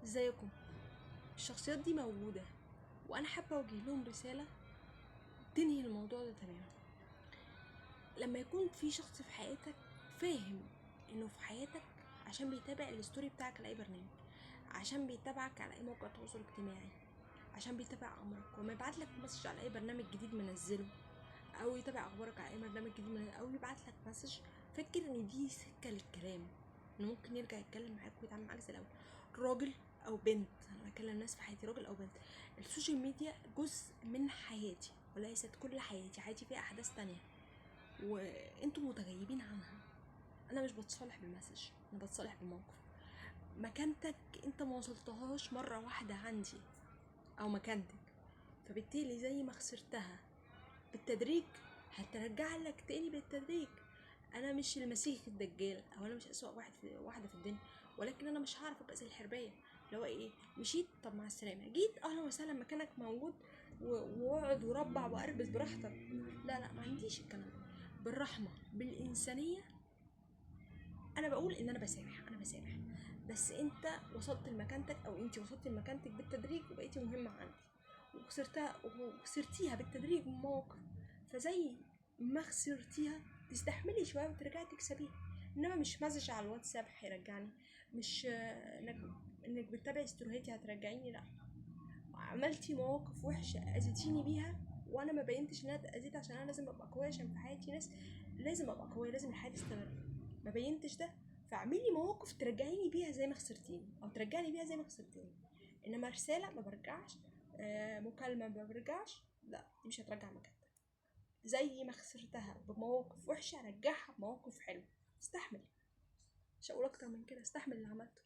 ازيكم؟ الشخصيات دي موجودة، وانا حابة اوجه لهم رسالة تنهي الموضوع ده تماما. لما يكون في شخص في حياتك فاهم انه في حياتك عشان بيتابع الستوري بتاعك على اي برنامج، عشان بيتابعك على اي موقع تواصل اجتماعي، عشان بيتابع امرك وما يبعت لك مسج على اي برنامج جديد منزله، او يتابع اخبارك على اي برنامج جديد منزله، او يبعت لك مسج، فكر ان دي سكة للكلام، انه ممكن يرجع يتكلم معاك ويتعامل معاك زي الاول. راجل او بنت، انا بكلم ناس في حياتي راجل او بنت، السوشيال ميديا جزء من حياتي وليست كل حياتي. حياتي فيها احداث تانية وانتم متغيبين عنها. انا مش بتصالح بالمسج، انا بتصالح بالموقف. مكانتك انت ما وصلتهاش مرة واحدة عندي او مكانتك، فبالتالي زي ما خسرتها بالتدريج هترجع لك تاني بالتدريج. انا مش المسيح الدجال، او انا مش اسوأ واحده في الدنيا، ولكن انا مش هعرف ابقى زي الحربايه اللي هو ايه، مشيت طب مع السلامه، جيت اهلا وسهلا مكانك موجود واقعد وربع واربس براحتك. لا لا، ما عنديش الكلام ده. بالرحمه بالانسانيه، انا بقول ان انا بسامح، انا بسامح، بس انت وصلت لمكانتك او انت وصلت لمكانتك بالتدريج وبقيتي مهمه عندي، وخسرتيها بالتدريج من مواقف، فزي ما خسرتيها تستحملي شويه وترجعي تكسبيها. انما مش مسج على الواتساب هيرجعني، مش انك بتتابعي ستورياتي هترجعيني، لا. عملتي مواقف وحشه اذيتيني بيها وانا ما بينتش ان انا اتاذيت، عشان انا لازم ابقى قويه، عشان في حياتي ناس لازم ابقى قويه، لازم الحياه تستمر. ما بينتش ده، فاعملي مواقف ترجعيني بيها زي ما خسرتيني، او ترجعني بيها زي ما خسرتيني. انما رساله ما برجعش، مكالمه ما برجعش، لا دي مش هترجع مكانتك. زي ما خسرتها بمواقف وحشه رجعها بمواقف حلوه. استحمل، مش هقول اكتر من كده، استحمل اللي عملته.